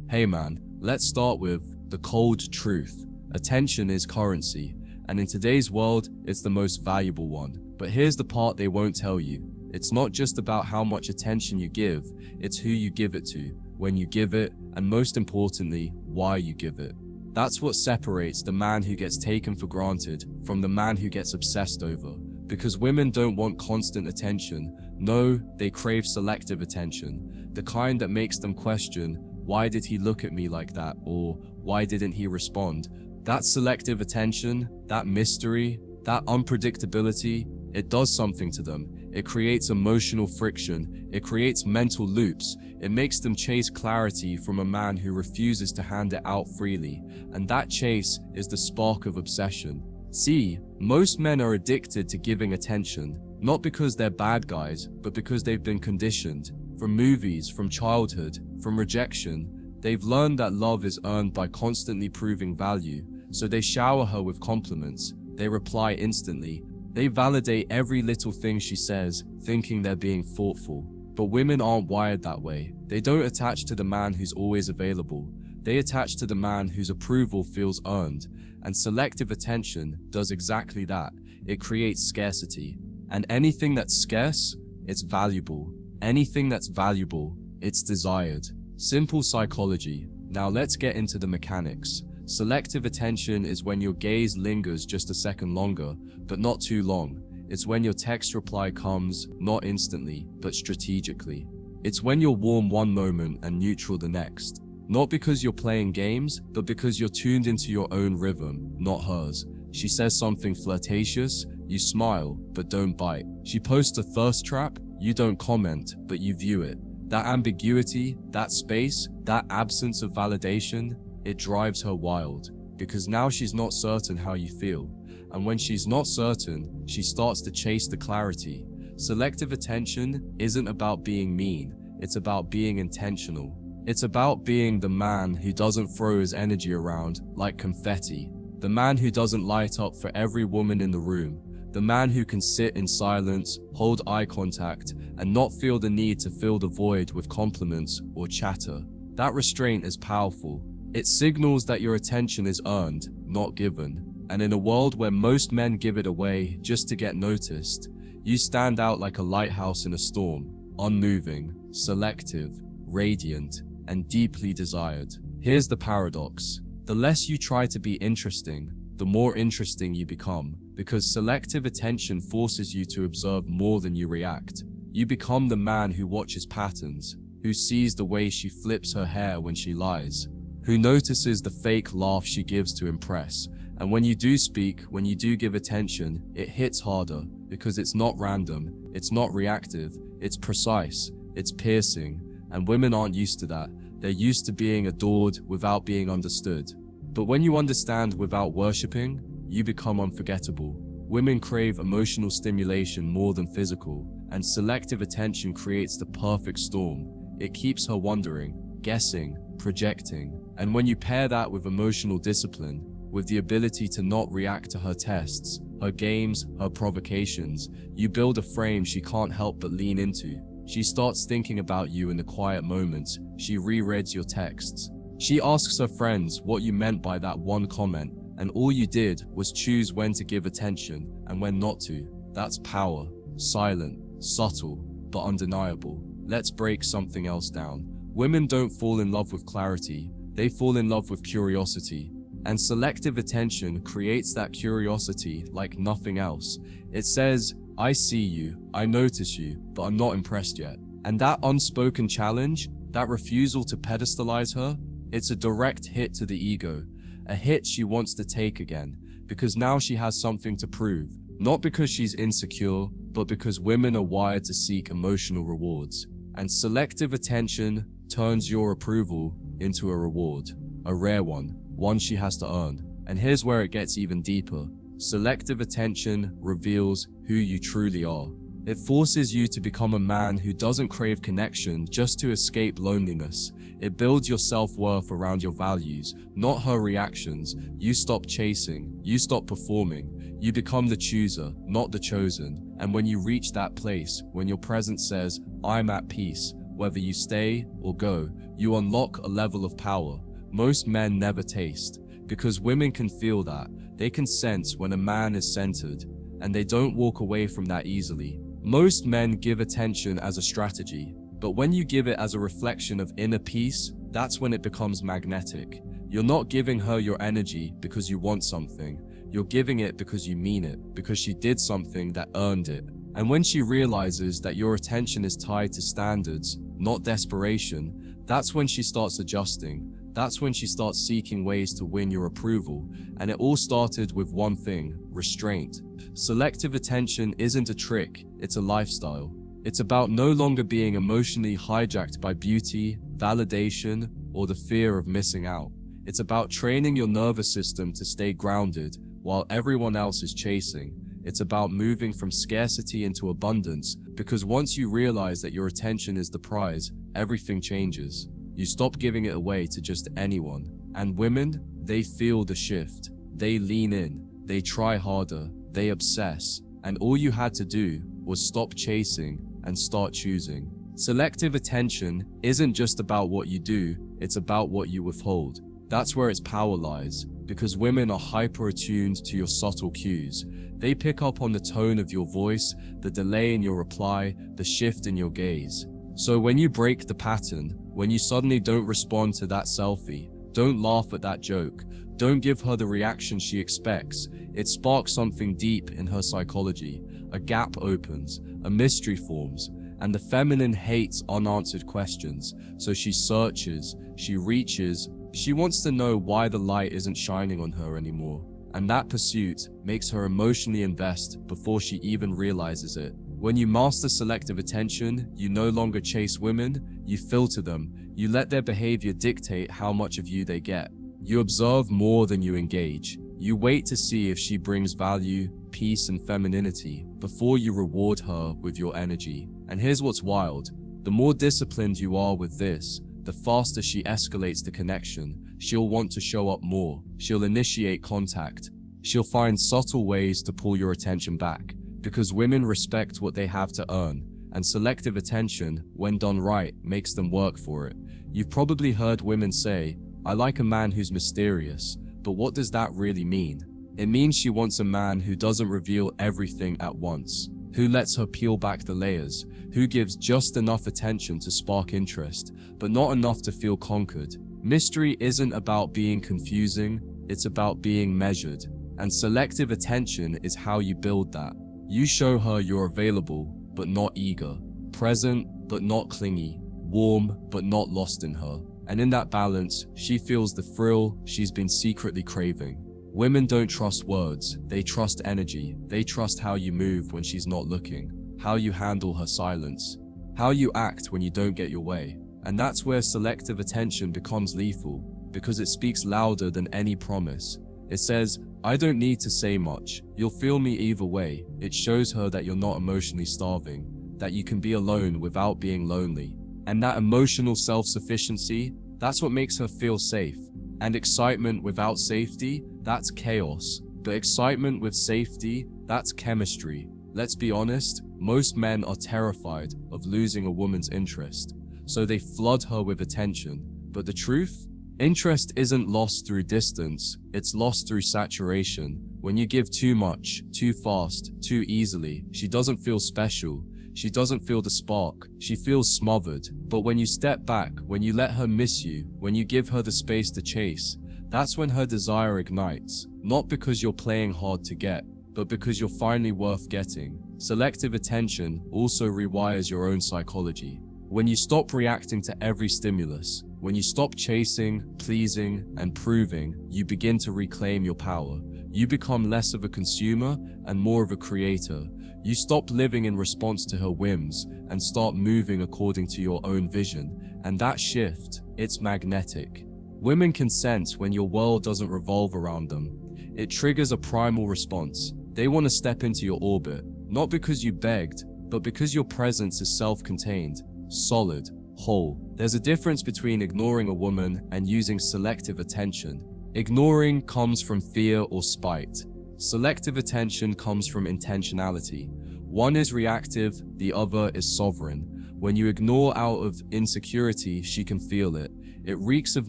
Hey man, let's start with the cold truth. Attention is currency, and in today's world, it's the most valuable one. But here's the part they won't tell you. It's not just about how much attention you give, it's who you give it to, when you give it, and most importantly, why you give it. That's what separates the man who gets taken for granted from the man who gets obsessed over. Because women don't want constant attention. No, they crave selective attention. The kind that makes them question, why did he look at me like that? Or why didn't he respond? That selective attention, that mystery, that unpredictability, it does something to them. It creates emotional friction. It creates mental loops. It makes them chase clarity from a man who refuses to hand it out freely. And that chase is the spark of obsession. See, most men are addicted to giving attention, not because they're bad guys, but because they've been conditioned. From movies, from childhood, from rejection, they've learned that love is earned by constantly proving value. So they shower her with compliments. They reply instantly. They validate every little thing she says, thinking they're being thoughtful. But women aren't wired that way. They don't attach to the man who's always available. They attach to the man whose approval feels earned. And selective attention does exactly that. It creates scarcity. And anything that's scarce, it's valuable. Anything that's valuable, it's desired. Simple psychology. Now let's get into the mechanics. Selective attention is when your gaze lingers just a second longer, but not too long. It's when your text reply comes, not instantly, but strategically. It's when you're warm one moment and neutral the next. Not because you're playing games, but because you're tuned into your own rhythm, not hers. She says something flirtatious, you smile, but don't bite. She posts a thirst trap, you don't comment, but you view it. That ambiguity, that space, that absence of validation, it drives her wild. Because now she's not certain how you feel. And when she's not certain, she starts to chase the clarity. Selective attention isn't about being mean, it's about being intentional. It's about being the man who doesn't throw his energy around like confetti. The man who doesn't light up for every woman in the room. The man who can sit in silence, hold eye contact, and not feel the need to fill the void with compliments or chatter. That restraint is powerful. It signals that your attention is earned, not given. And in a world where most men give it away just to get noticed, you stand out like a lighthouse in a storm, unmoving, selective, radiant, and deeply desired. Here's the paradox. The less you try to be interesting, the more interesting you become, because selective attention forces you to observe more than you react. You become the man who watches patterns, who sees the way she flips her hair when she lies, who notices the fake laugh she gives to impress. And when you do speak, when you do give attention, it hits harder, because it's not random, it's not reactive, it's precise, it's piercing. And women aren't used to that. They're used to being adored without being understood. But when you understand without worshipping, you become unforgettable. Women crave emotional stimulation more than physical, and selective attention creates the perfect storm. It keeps her wondering, guessing, projecting. And when you pair that with emotional discipline, with the ability to not react to her tests, her games, her provocations, you build a frame she can't help but lean into. She starts thinking about you in the quiet moments. She rereads your texts. She asks her friends what you meant by that one comment, and all you did was choose when to give attention and when not to. That's power. Silent, subtle, but undeniable. Let's break something else down. Women don't fall in love with clarity. They fall in love with curiosity. And selective attention creates that curiosity like nothing else. It says, I see you, I notice you, but I'm not impressed yet. And that unspoken challenge, that refusal to pedestalize her, it's a direct hit to the ego. A hit she wants to take again, because now she has something to prove. Not because she's insecure, but because women are wired to seek emotional rewards. And selective attention turns your approval into a reward. A rare one she has to earn. And here's where it gets even deeper. Selective attention reveals who you truly are. It forces you to become a man who doesn't crave connection just to escape loneliness. It builds your self-worth around your values, not her reactions. You stop chasing, you stop performing. You become the chooser, not the chosen. And when you reach that place, when your presence says, I'm at peace, whether you stay or go, you unlock a level of power most men never taste, because women can feel that. They can sense when a man is centered, and they don't walk away from that easily. Most men give attention as a strategy, but when you give it as a reflection of inner peace, that's when it becomes magnetic. You're not giving her your energy because you want something. You're giving it because you mean it, because she did something that earned it. And when she realizes that your attention is tied to standards, not desperation, that's when she starts adjusting. That's when she starts seeking ways to win your approval. And it all started with one thing: restraint. Selective attention isn't a trick, it's a lifestyle. It's about no longer being emotionally hijacked by beauty, validation, or the fear of missing out. It's about training your nervous system to stay grounded while everyone else is chasing. It's about moving from scarcity into abundance, because once you realize that your attention is the prize, everything changes. You stop giving it away to just anyone. And women, they feel the shift. They lean in, they try harder, they obsess. And all you had to do was stop chasing and start choosing. Selective attention isn't just about what you do, it's about what you withhold. That's where its power lies, because women are hyper-attuned to your subtle cues. They pick up on the tone of your voice, the delay in your reply, the shift in your gaze. So when you break the pattern, when you suddenly don't respond to that selfie, don't laugh at that joke, don't give her the reaction she expects, it sparks something deep in her psychology. A gap opens, a mystery forms, and the feminine hates unanswered questions. So she searches, she reaches, she wants to know why the light isn't shining on her anymore. And that pursuit makes her emotionally invest before she even realizes it. When you master selective attention, you no longer chase women, you filter them. You let their behavior dictate how much of you they get. You observe more than you engage. You wait to see if she brings value, peace, and femininity before you reward her with your energy. And here's what's wild. The more disciplined you are with this, the faster she escalates the connection. She'll want to show up more. She'll initiate contact. She'll find subtle ways to pull your attention back, because women respect what they have to earn, and selective attention, when done right, makes them work for it. You've probably heard women say, "I like a man who's mysterious," but what does that really mean? It means she wants a man who doesn't reveal everything at once, who lets her peel back the layers, who gives just enough attention to spark interest, but not enough to feel conquered. Mystery isn't about being confusing, it's about being measured, and selective attention is how you build that. You show her you're available, but not eager, present, but not clingy, warm, but not lost in her. And in that balance, she feels the thrill she's been secretly craving. Women don't trust words, they trust energy. They trust how you move when she's not looking, how you handle her silence, how you act when you don't get your way. And that's where selective attention becomes lethal, because it speaks louder than any promise. It says, "I don't need to say much, you'll feel me either way." It shows her that you're not emotionally starving, that you can be alone without being lonely. And that emotional self-sufficiency, that's what makes her feel safe. And excitement without safety, that's chaos. But excitement with safety, that's chemistry. Let's be honest, most men are terrified of losing a woman's interest, so they flood her with attention. But the truth? Interest isn't lost through distance, it's lost through saturation. When you give too much, too fast, too easily, she doesn't feel special. She doesn't feel the spark, she feels smothered. But when you step back, when you let her miss you, when you give her the space to chase, that's when her desire ignites. Not because you're playing hard to get, but because you're finally worth getting. Selective attention also rewires your own psychology. When you stop reacting to every stimulus, when you stop chasing, pleasing, and proving, you begin to reclaim your power. You become less of a consumer and more of a creator. You stop living in response to her whims and start moving according to your own vision. And that shift, it's magnetic. Women can sense when your world doesn't revolve around them. It triggers a primal response. They want to step into your orbit, not because you begged, but because your presence is self-contained, solid, whole. There's a difference between ignoring a woman and using selective attention. Ignoring comes from fear or spite. Selective attention comes from intentionality. One is reactive, the other is sovereign. When you ignore out of insecurity, she can feel it. It reeks of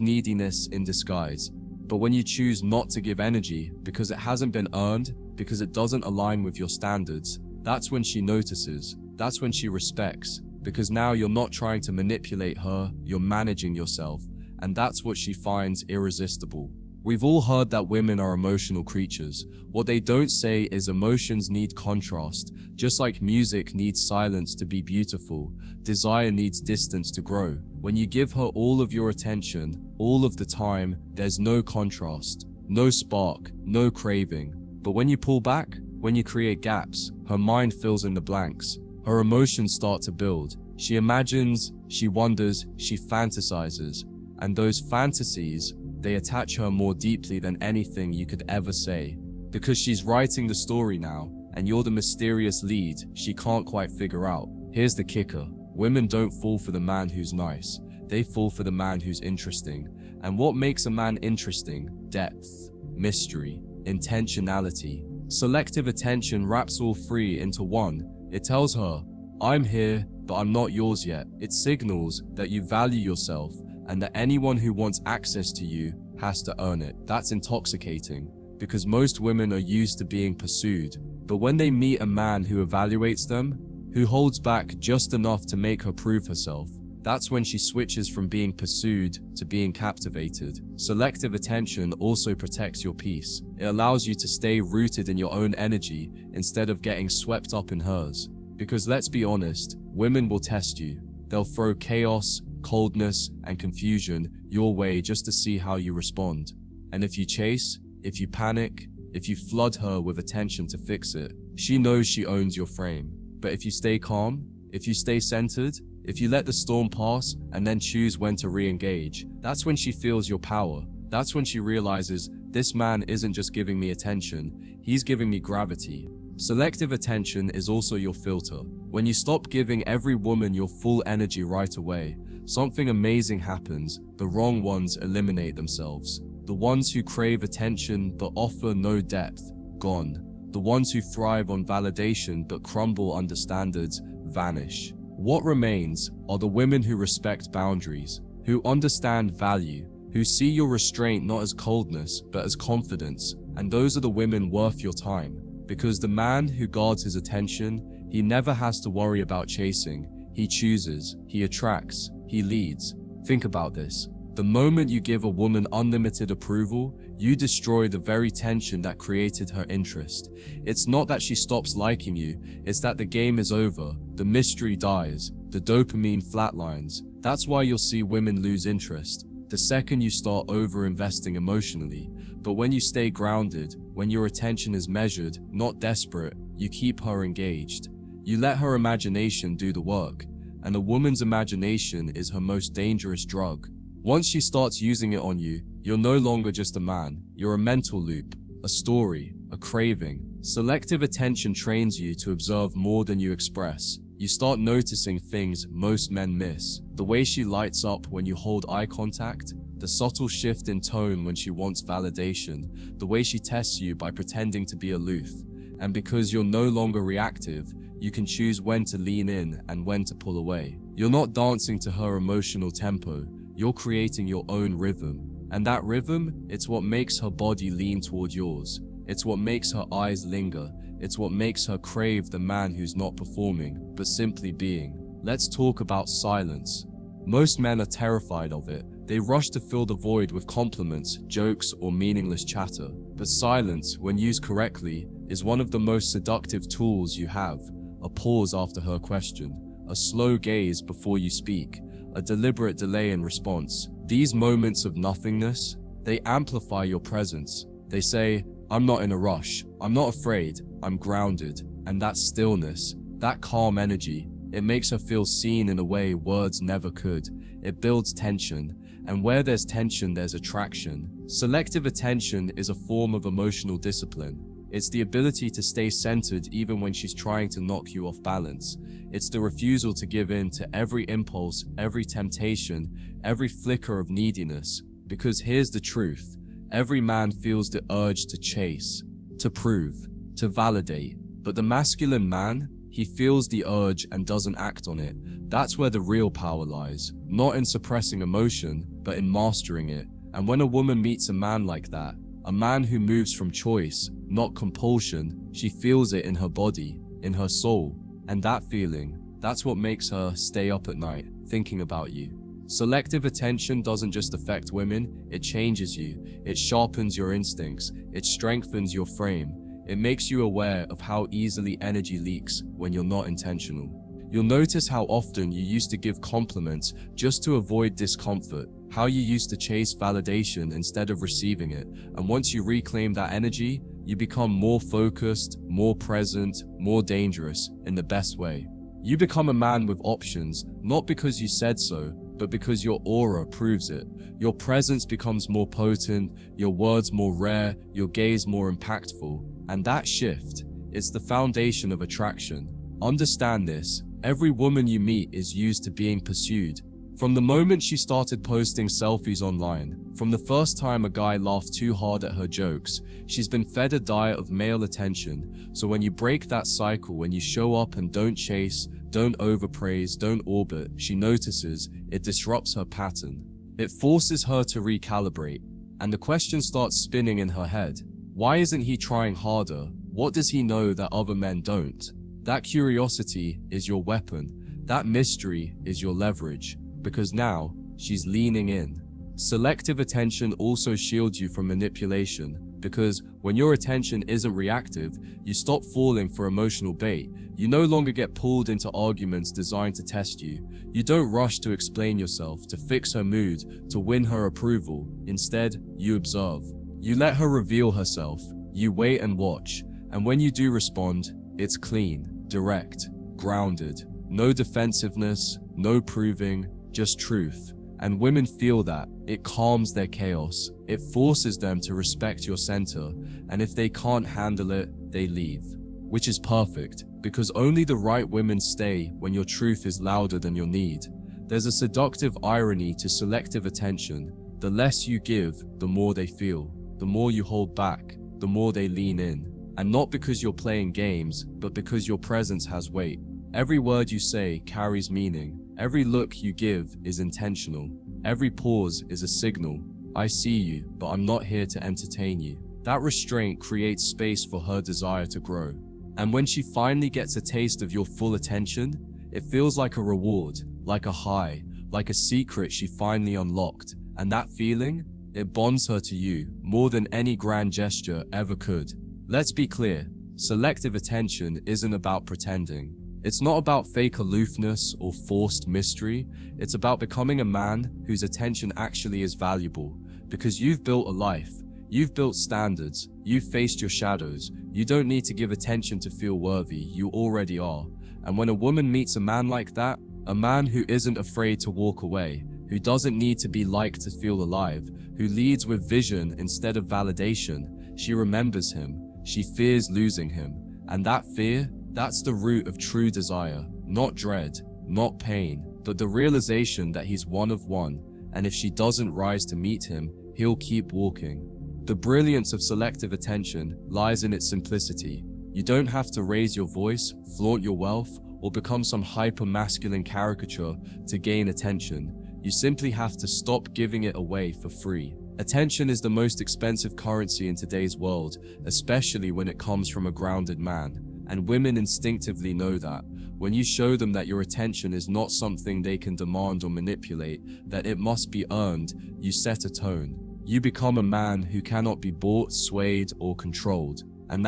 neediness in disguise. But when you choose not to give energy because it hasn't been earned, because it doesn't align with your standards, that's when she notices. That's when she respects. Because now you're not trying to manipulate her, you're managing yourself. And that's what she finds irresistible. We've all heard that women are emotional creatures. What they don't say is emotions need contrast. Just like music needs silence to be beautiful, desire needs distance to grow. When you give her all of your attention, all of the time, there's no contrast, no spark, no craving. But when you pull back, when you create gaps, her mind fills in the blanks. Her emotions start to build. She imagines, she wonders, she fantasizes. And those fantasies, they attach her more deeply than anything you could ever say. Because she's writing the story now, and you're the mysterious lead she can't quite figure out. Here's the kicker. Women don't fall for the man who's nice. They fall for the man who's interesting. And what makes a man interesting? Depth, mystery, intentionality. Selective attention wraps all three into one. It tells her, I'm here, but I'm not yours yet. It signals that you value yourself, and that anyone who wants access to you has to earn it. That's intoxicating, because most women are used to being pursued. But when they meet a man who evaluates them, who holds back just enough to make her prove herself, that's when she switches from being pursued to being captivated. Selective attention also protects your peace. It allows you to stay rooted in your own energy instead of getting swept up in hers. Because let's be honest, women will test you. They'll throw chaos, coldness, and confusion your way just to see how you respond. And if you chase, if you panic, if you flood her with attention to fix it, she knows she owns your frame. But if you stay calm, if you stay centered, if you let the storm pass and then choose when to re-engage, that's when she feels your power. That's when she realizes, this man isn't just giving me attention, he's giving me gravity. Selective attention is also your filter. When you stop giving every woman your full energy right away, something amazing happens. The wrong ones eliminate themselves. The ones who crave attention but offer no depth, gone. The ones who thrive on validation but crumble under standards, vanish. What remains are the women who respect boundaries, who understand value, who see your restraint not as coldness but as confidence. And those are the women worth your time. Because the man who guards his attention, he never has to worry about chasing. He chooses, he attracts, he leads. Think about this. The moment you give a woman unlimited approval, you destroy the very tension that created her interest. It's not that she stops liking you, it's that the game is over, the mystery dies, the dopamine flatlines. That's why you'll see women lose interest the second you start over-investing emotionally. But when you stay grounded, when your attention is measured, not desperate, you keep her engaged. You let her imagination do the work. And a woman's imagination is her most dangerous drug. Once she starts using it on you, you're no longer just a man. You're a mental loop, a story, a craving. Selective attention trains you to observe more than you express. You start noticing things most men miss. The way she lights up when you hold eye contact, the subtle shift in tone when she wants validation, the way she tests you by pretending to be aloof. And because you're no longer reactive, you can choose when to lean in and when to pull away. You're not dancing to her emotional tempo, you're creating your own rhythm. And that rhythm, it's what makes her body lean toward yours. It's what makes her eyes linger. It's what makes her crave the man who's not performing, but simply being. Let's talk about silence. Most men are terrified of it. They rush to fill the void with compliments, jokes, or meaningless chatter. But silence, when used correctly, is one of the most seductive tools you have. A pause after her question, a slow gaze before you speak, a deliberate delay in response. These moments of nothingness, they amplify your presence. They say, I'm not in a rush, I'm not afraid, I'm grounded. And that stillness, that calm energy, it makes her feel seen in a way words never could. It builds tension, and where there's tension, there's attraction. Selective attention is a form of emotional discipline. It's the ability to stay centered even when she's trying to knock you off balance. It's the refusal to give in to every impulse, every temptation, every flicker of neediness. Because here's the truth. Every man feels the urge to chase, to prove, to validate. But the masculine man, He feels the urge and doesn't act on it. That's where the real power lies, not in suppressing emotion, but in mastering it. And when a woman meets a man like that, a man who moves from choice, not compulsion, she feels it in her body, in her soul. And that feeling, that's what makes her stay up at night, thinking about you. Selective attention doesn't just affect women, it changes you. It sharpens your instincts, it strengthens your frame. It makes you aware of how easily energy leaks when you're not intentional. You'll notice how often you used to give compliments just to avoid discomfort, how you used to chase validation instead of receiving it. And once you reclaim that energy, you become more focused, more present, more dangerous in the best way. You become a man with options, not because you said so, but because your aura proves it. Your presence becomes more potent, your words more rare, your gaze more impactful. And that shift, it's the foundation of attraction. Understand this, every woman you meet is used to being pursued. From the moment she started posting selfies online, from the first time a guy laughed too hard at her jokes, she's been fed a diet of male attention. So when you break that cycle, when you show up and don't chase, don't overpraise, don't orbit, she notices, it disrupts her pattern. It forces her to recalibrate. And the question starts spinning in her head. Why isn't he trying harder? What does he know that other men don't? That curiosity is your weapon. That mystery is your leverage. Because now, she's leaning in. Selective attention also shields you from manipulation, because when your attention isn't reactive, you stop falling for emotional bait. You no longer get pulled into arguments designed to test you. You don't rush to explain yourself, to fix her mood, to win her approval. Instead, you observe. You let her reveal herself. You wait and watch. And when you do respond, it's clean, direct, grounded. No defensiveness, no proving, just truth. And women feel that. It calms their chaos. It forces them to respect your center. And if they can't handle it, they leave. Which is perfect, because only the right women stay when your truth is louder than your need. There's a seductive irony to selective attention. The less you give, the more they feel. The more you hold back, the more they lean in. And not because you're playing games, but because your presence has weight. Every word you say carries meaning. Every look you give is intentional. Every pause is a signal. I see you, but I'm not here to entertain you. That restraint creates space for her desire to grow. And when she finally gets a taste of your full attention, it feels like a reward, like a high, like a secret she finally unlocked. And that feeling, it bonds her to you more than any grand gesture ever could. Let's be clear, selective attention isn't about pretending. It's not about fake aloofness or forced mystery. It's about becoming a man whose attention actually is valuable. Because you've built a life, you've built standards, you've faced your shadows. You don't need to give attention to feel worthy, you already are. And when a woman meets a man like that, a man who isn't afraid to walk away, who doesn't need to be liked to feel alive, who leads with vision instead of validation, she remembers him. She fears losing him. And that fear, that's the root of true desire. Not dread, not pain, but the realization that he's one of one. And if she doesn't rise to meet him, he'll keep walking. The brilliance of selective attention lies in its simplicity. You don't have to raise your voice, flaunt your wealth, or become some hyper-masculine caricature to gain attention. You simply have to stop giving it away for free. Attention is the most expensive currency in today's world, especially when it comes from a grounded man. And women instinctively know that. When you show them that your attention is not something they can demand or manipulate, that it must be earned, you set a tone. You become a man who cannot be bought, swayed, or controlled. And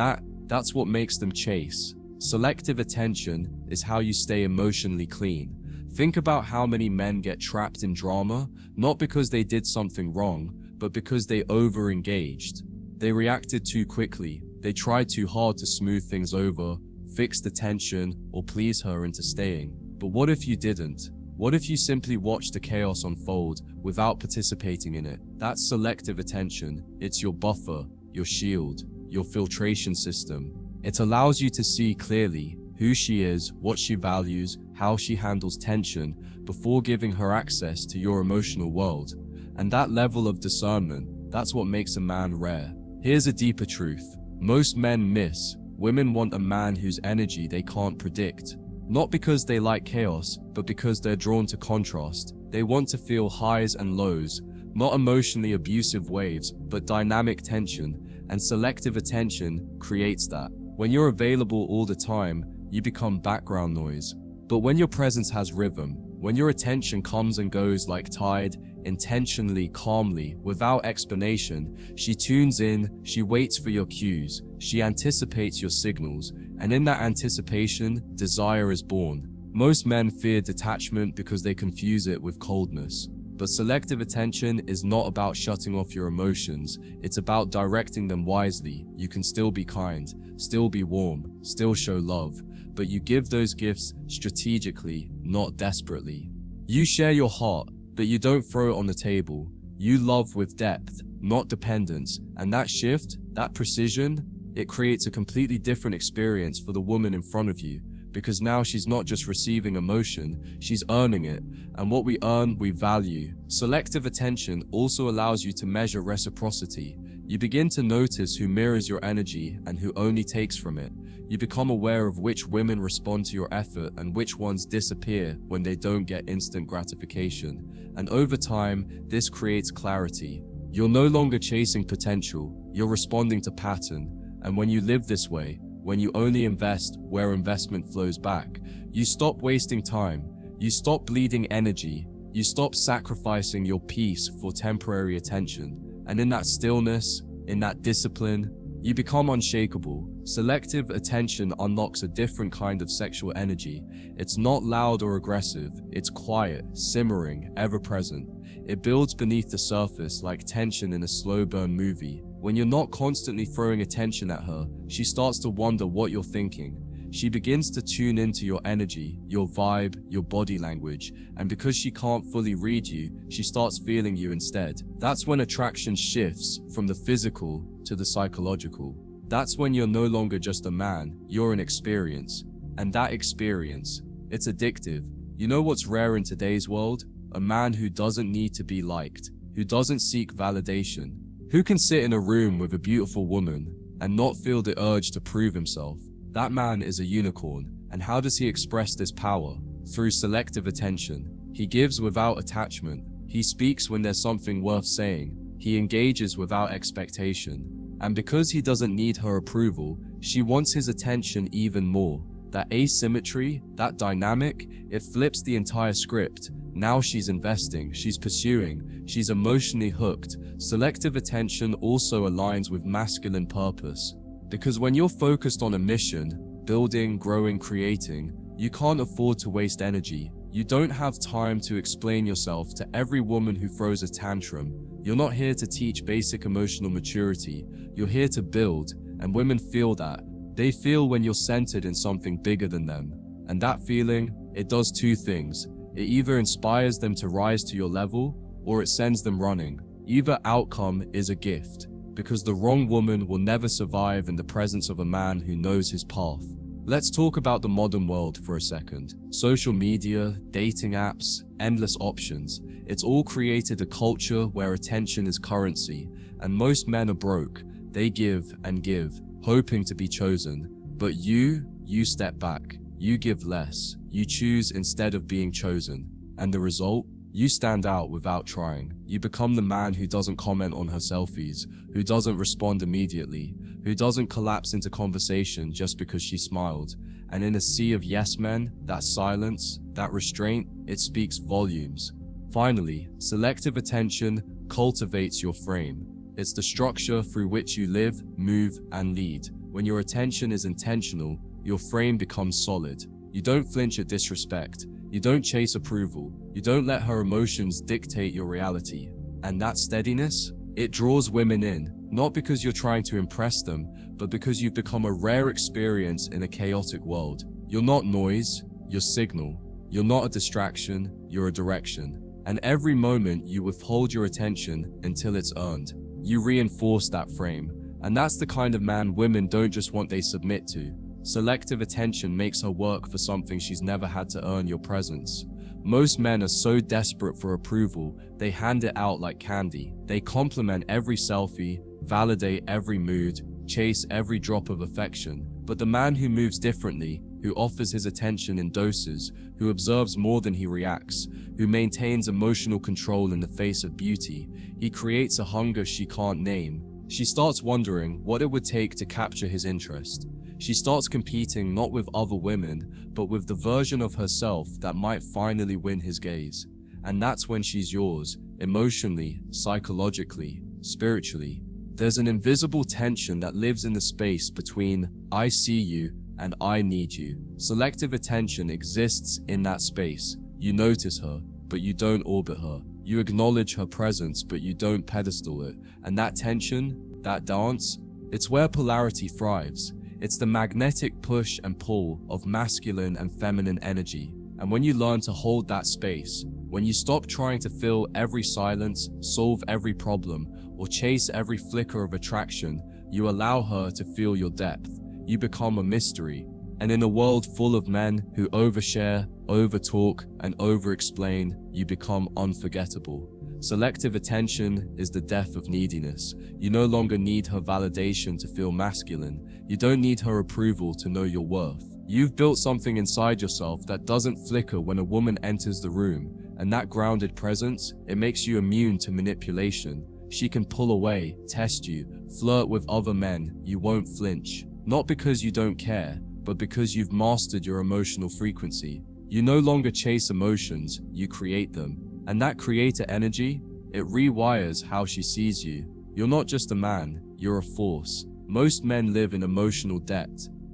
that's what makes them chase. Selective attention is how you stay emotionally clean. Think about how many men get trapped in drama, not because they did something wrong, but because they over-engaged. They reacted too quickly. They tried too hard to smooth things over, fix the tension, or please her into staying. But what if you didn't? What if you simply watched the chaos unfold without participating in it? That's selective attention. It's your buffer, your shield, your filtration system. It allows you to see clearly who she is, what she values, how she handles tension, before giving her access to your emotional world. And that level of discernment, that's what makes a man rare. Here's a deeper truth. Most men miss Women want a man whose energy they can't predict. Not because they like chaos, but because they're drawn to contrast. They want to feel highs and lows, not emotionally abusive waves, but dynamic tension, and selective attention creates that. When you're available all the time, you become background noise. But when your presence has rhythm, when your attention comes and goes like tide, intentionally, calmly, without explanation, she tunes in, she waits for your cues, she anticipates your signals, and in that anticipation, desire is born. Most men fear detachment because they confuse it with coldness. But selective attention is not about shutting off your emotions, it's about directing them wisely. You can still be kind, still be warm, still show love, but you give those gifts strategically, not desperately. You share your heart, but you don't throw it on the table. You love with depth, not dependence, and that shift, that precision, it creates a completely different experience for the woman in front of you, because now she's not just receiving emotion, she's earning it, and what we earn, we value. Selective attention also allows you to measure reciprocity. You begin to notice who mirrors your energy and who only takes from it. You become aware of which women respond to your effort and which ones disappear when they don't get instant gratification. And over time, this creates clarity. You're no longer chasing potential, you're responding to pattern. And when you live this way, when you only invest where investment flows back, you stop wasting time, you stop bleeding energy, you stop sacrificing your peace for temporary attention. And in that stillness, in that discipline, you become unshakable. Selective attention unlocks a different kind of sexual energy. It's not loud or aggressive, it's quiet, simmering, ever-present. It builds beneath the surface like tension in a slow-burn movie. When you're not constantly throwing attention at her, she starts to wonder what you're thinking. She begins to tune into your energy, your vibe, your body language, and because she can't fully read you, she starts feeling you instead. That's when attraction shifts from the physical to the psychological. That's when you're no longer just a man, you're an experience. And that experience, it's addictive. You know what's rare in today's world? A man who doesn't need to be liked, who doesn't seek validation, who can sit in a room with a beautiful woman and not feel the urge to prove himself. That man is a unicorn. And how does he express this power? Through selective attention. He gives without attachment. He speaks when there's something worth saying. He engages without expectation. And because he doesn't need her approval, she wants his attention even more. That asymmetry, that dynamic, it flips the entire script. Now she's investing, she's pursuing, she's emotionally hooked. Selective attention also aligns with masculine purpose. Because when you're focused on a mission, building, growing, creating, you can't afford to waste energy. You don't have time to explain yourself to every woman who throws a tantrum. You're not here to teach basic emotional maturity. You're here to build, and women feel that. They feel when you're centered in something bigger than them. And that feeling, it does two things. It either inspires them to rise to your level, or it sends them running. Either outcome is a gift, because the wrong woman will never survive in the presence of a man who knows his path. Let's talk about the modern world for a second. Social media, dating apps, endless options. It's all created a culture where attention is currency, and most men are broke. They give and give, hoping to be chosen. But you step back. You give less. You choose instead of being chosen. And the result? You stand out without trying. You become the man who doesn't comment on her selfies, who doesn't respond immediately, who doesn't collapse into conversation just because she smiled. And in a sea of yes men, that silence, that restraint, it speaks volumes. Finally, selective attention cultivates your frame. It's the structure through which you live, move, and lead. When your attention is intentional, your frame becomes solid. You don't flinch at disrespect. You don't chase approval. You don't let her emotions dictate your reality. And that steadiness, it draws women in, not because you're trying to impress them, but because you've become a rare experience in a chaotic world. You're not noise, you're signal. You're not a distraction, you're a direction. And every moment you withhold your attention until it's earned. You reinforce that frame. And that's the kind of man women don't just want, they submit to. Selective attention makes her work for something she's never had to earn your presence. Most men are so desperate for approval, they hand it out like candy. They compliment every selfie, validate every mood, chase every drop of affection. But the man who moves differently, who offers his attention in doses, who observes more than he reacts, who maintains emotional control in the face of beauty, he creates a hunger she can't name. She starts wondering what it would take to capture his interest. She starts competing not with other women, but with the version of herself that might finally win his gaze. And that's when she's yours, emotionally, psychologically, spiritually. There's an invisible tension that lives in the space between I see you and I need you. Selective attention exists in that space. You notice her, but you don't orbit her. You acknowledge her presence, but you don't pedestal it. And that tension, that dance, it's where polarity thrives. It's the magnetic push and pull of masculine and feminine energy. And when you learn to hold that space, when you stop trying to fill every silence, solve every problem, or chase every flicker of attraction, you allow her to feel your depth. You become a mystery. And in a world full of men who overshare, overtalk, and overexplain, you become unforgettable. Selective attention is the death of neediness. You no longer need her validation to feel masculine. You don't need her approval to know your worth. You've built something inside yourself that doesn't flicker when a woman enters the room, and that grounded presence, it makes you immune to manipulation. She can pull away, test you, flirt with other men. You won't flinch. Not because you don't care, but because you've mastered your emotional frequency. You no longer chase emotions, you create them. And that creator energy, it rewires how she sees you. You're not just a man, you're a force. Most men live in emotional debt.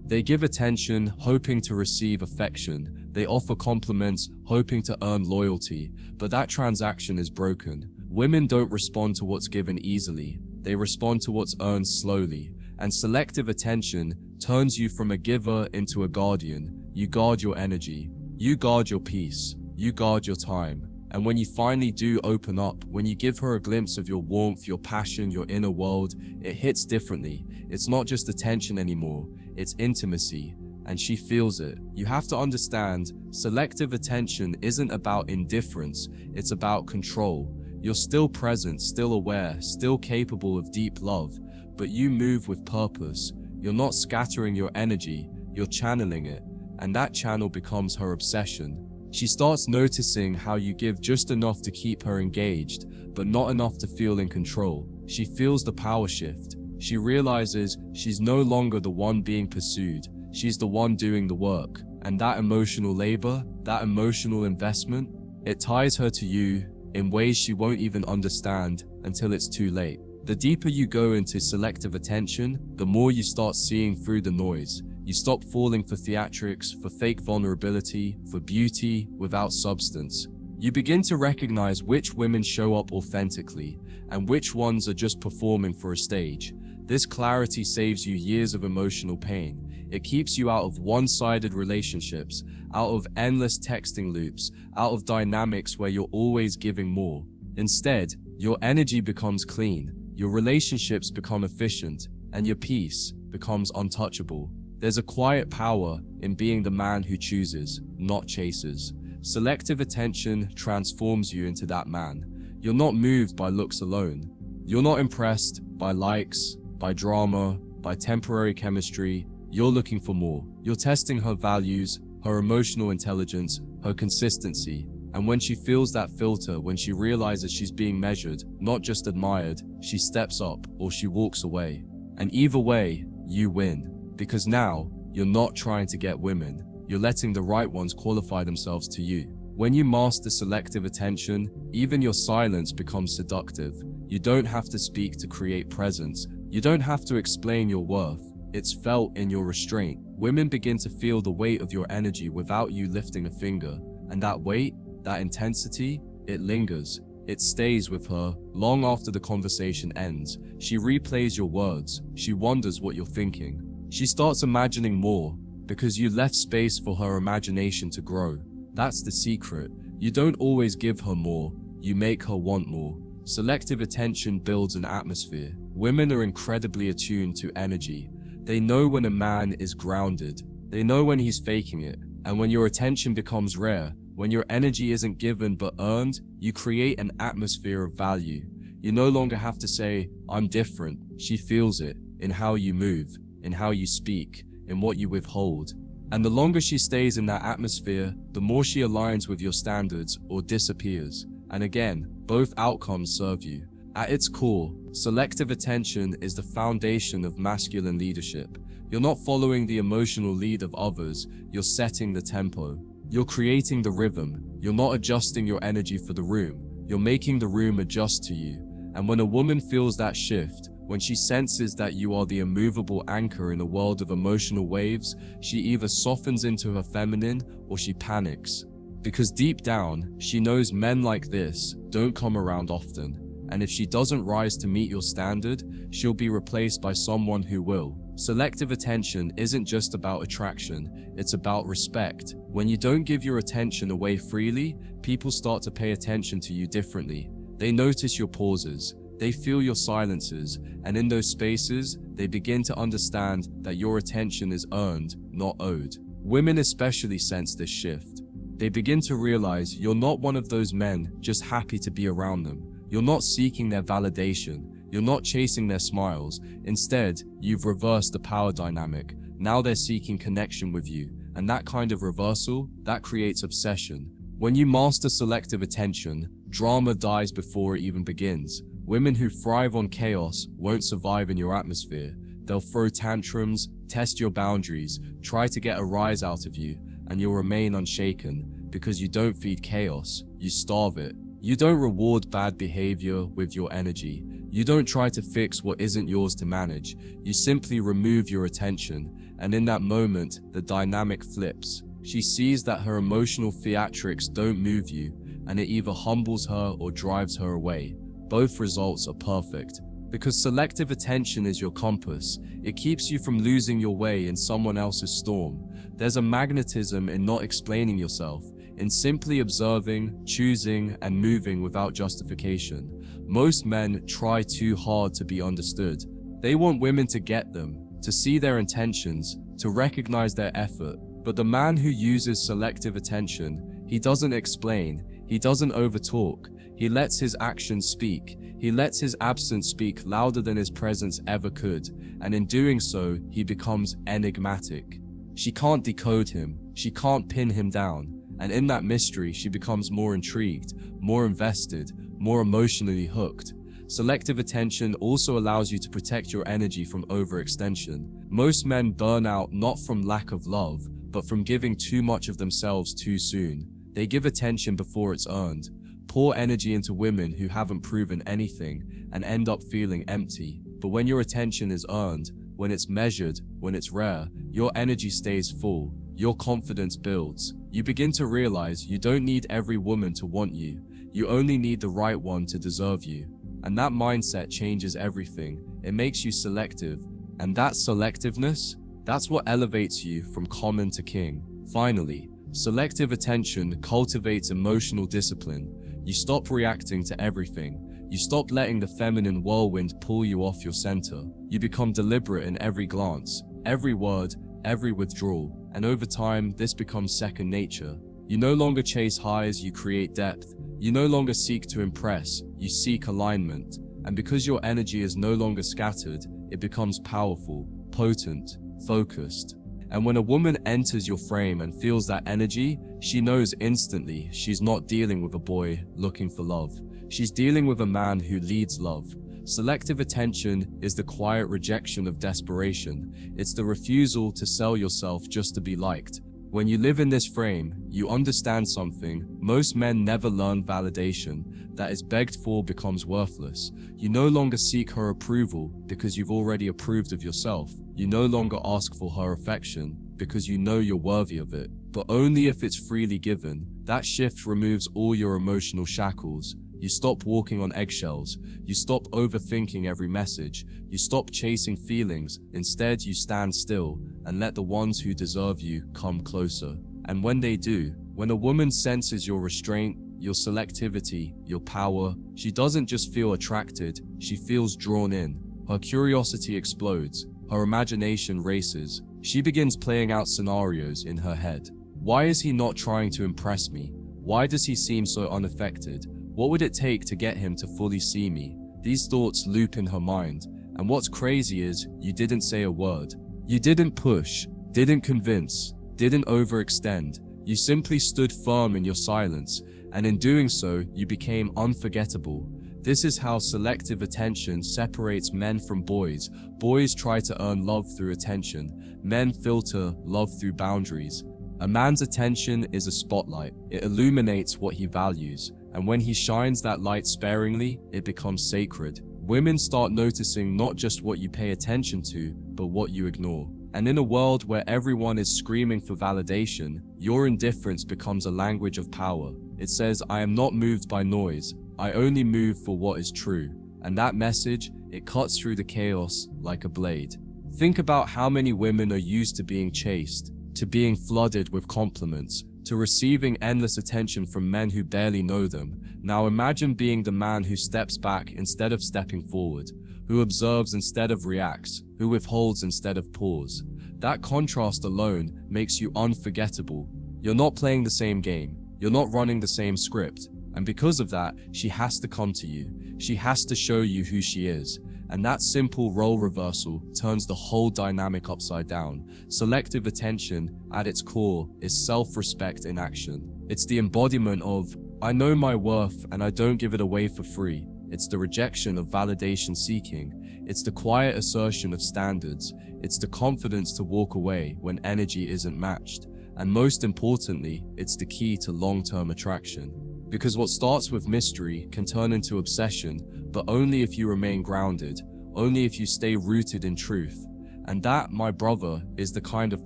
They give attention, hoping to receive affection. They offer compliments, hoping to earn loyalty. But that transaction is broken. Women don't respond to what's given easily. They respond to what's earned slowly. And selective attention turns you from a giver into a guardian. You guard your energy. You guard your peace. You guard your time. And when you finally do open up, when you give her a glimpse of your warmth, your passion, your inner world, it hits differently. It's not just attention anymore, it's intimacy, and she feels it. You have to understand, selective attention isn't about indifference, it's about control. You're still present, still aware, still capable of deep love, but you move with purpose. You're not scattering your energy, you're channeling it, and that channel becomes her obsession. She starts noticing how you give just enough to keep her engaged, but not enough to feel in control. She feels the power shift. She realizes she's no longer the one being pursued. She's the one doing the work. And that emotional labor, that emotional investment, it ties her to you in ways she won't even understand until it's too late. The deeper you go into selective attention, the more you start seeing through the noise. You stop falling for theatrics, for fake vulnerability, for beauty without substance. You begin to recognize which women show up authentically and which ones are just performing for a stage. This clarity saves you years of emotional pain. It keeps you out of one-sided relationships, out of endless texting loops, out of dynamics where you're always giving more. Instead, your energy becomes clean, your relationships become efficient, and your peace becomes untouchable. There's a quiet power in being the man who chooses, not chases. Selective attention transforms you into that man. You're not moved by looks alone. You're not impressed by likes, by drama, by temporary chemistry. You're looking for more. You're testing her values, her emotional intelligence, her consistency. And when she feels that filter, when she realizes she's being measured, not just admired, she steps up or she walks away. And either way, you win. Because now, you're not trying to get women, you're letting the right ones qualify themselves to you. When you master selective attention, even your silence becomes seductive. You don't have to speak to create presence. You don't have to explain your worth. It's felt in your restraint. Women begin to feel the weight of your energy without you lifting a finger. And that weight, that intensity, it lingers. It stays with her long after the conversation ends. She replays your words. She wonders what you're thinking. She starts imagining more because you left space for her imagination to grow. That's the secret. You don't always give her more, you make her want more. Selective attention builds an atmosphere. Women are incredibly attuned to energy. They know when a man is grounded. They know when he's faking it. And when your attention becomes rare, when your energy isn't given but earned, you create an atmosphere of value. You no longer have to say, I'm different. She feels it in how you move, in how you speak, in what you withhold. And the longer she stays in that atmosphere, the more she aligns with your standards or disappears. And again, both outcomes serve you. At its core, selective attention is the foundation of masculine leadership. You're not following the emotional lead of others, you're setting the tempo. You're creating the rhythm. You're not adjusting your energy for the room. You're making the room adjust to you. And when a woman feels that shift, when she senses that you are the immovable anchor in a world of emotional waves, she either softens into her feminine or she panics. Because deep down, she knows men like this don't come around often. And if she doesn't rise to meet your standard, she'll be replaced by someone who will. Selective attention isn't just about attraction, it's about respect. When you don't give your attention away freely, people start to pay attention to you differently. They notice your pauses, they feel your silences, and in those spaces, they begin to understand that your attention is earned, not owed. Women especially sense this shift. They begin to realize you're not one of those men just happy to be around them. You're not seeking their validation. You're not chasing their smiles. Instead, you've reversed the power dynamic. Now they're seeking connection with you. And that kind of reversal, that creates obsession. When you master selective attention, drama dies before it even begins. Women who thrive on chaos won't survive in your atmosphere. They'll throw tantrums, test your boundaries, try to get a rise out of you, and you'll remain unshaken because you don't feed chaos, you starve it. You don't reward bad behavior with your energy. You don't try to fix what isn't yours to manage. You simply remove your attention, and in that moment, the dynamic flips. She sees that her emotional theatrics don't move you, and it either humbles her or drives her away. Both results are perfect. Because selective attention is your compass, it keeps you from losing your way in someone else's storm. There's a magnetism in not explaining yourself, in simply observing, choosing, and moving without justification. Most men try too hard to be understood. They want women to get them, to see their intentions, to recognize their effort. But the man who uses selective attention, he doesn't explain, he doesn't overtalk, he lets his actions speak. He lets his absence speak louder than his presence ever could, and in doing so, he becomes enigmatic. She can't decode him, she can't pin him down. And in that mystery, she becomes more intrigued, more invested, more emotionally hooked. Selective attention also allows you to protect your energy from overextension. Most men burn out not from lack of love, but from giving too much of themselves too soon. They give attention before it's earned, pour energy into women who haven't proven anything, and end up feeling empty. But when your attention is earned, when it's measured, when it's rare, your energy stays full. Your confidence builds. You begin to realize you don't need every woman to want you. You only need the right one to deserve you. And that mindset changes everything. It makes you selective. And that selectiveness, that's what elevates you from common to king. Finally, selective attention cultivates emotional discipline. You stop reacting to everything. You stop letting the feminine whirlwind pull you off your center. You become deliberate in every glance, every word, every withdrawal, and over time, this becomes second nature. You no longer chase highs, you create depth. You no longer seek to impress, you seek alignment. And because your energy is no longer scattered, it becomes powerful, potent, focused. And when a woman enters your frame and feels that energy, she knows instantly she's not dealing with a boy looking for love. She's dealing with a man who leads love. Selective attention is the quiet rejection of desperation. It's the refusal to sell yourself just to be liked. When you live in this frame, you understand something. Most men never learn validation. That is begged for becomes worthless. You no longer seek her approval because you've already approved of yourself. You no longer ask for her affection because you know you're worthy of it, but only if it's freely given. That shift removes all your emotional shackles. You stop walking on eggshells. You stop overthinking every message. You stop chasing feelings. Instead, you stand still and let the ones who deserve you come closer. And when they do, when a woman senses your restraint, your selectivity, your power, she doesn't just feel attracted, she feels drawn in. Her curiosity explodes. Her imagination races. She begins playing out scenarios in her head. Why is he not trying to impress me? Why does he seem so unaffected? What would it take to get him to fully see me? These thoughts loop in her mind. And what's crazy is, you didn't say a word. You didn't push. didn't convince, didn't overextend. You simply stood firm in your silence, and in doing so, you became unforgettable. This is how selective attention separates men from boys. Boys try to earn love through attention. Men filter love through boundaries. A man's attention is a spotlight. It illuminates what he values, and when he shines that light sparingly, it becomes sacred. Women start noticing not just what you pay attention to, but what you ignore. And in a world where everyone is screaming for validation, your indifference becomes a language of power. It says, I am not moved by noise. I only move for what is true. And that message, it cuts through the chaos like a blade. Think about how many women are used to being chased, to being flooded with compliments, to receiving endless attention from men who barely know them. Now imagine being the man who steps back instead of stepping forward, who observes instead of reacts, who withholds instead of pours. That contrast alone makes you unforgettable. You're not playing the same game. You're not running the same script. And because of that, she has to come to you. She has to show you who she is. And that simple role reversal turns the whole dynamic upside down. Selective attention, at its core, is self-respect in action. It's the embodiment of, I know my worth and I don't give it away for free. It's the rejection of validation seeking. It's the quiet assertion of standards. It's the confidence to walk away when energy isn't matched. And most importantly, it's the key to long-term attraction. Because what starts with mystery can turn into obsession, but only if you remain grounded, only if you stay rooted in truth. And that, my brother, is the kind of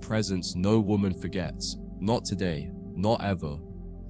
presence no woman forgets. Not today, not ever.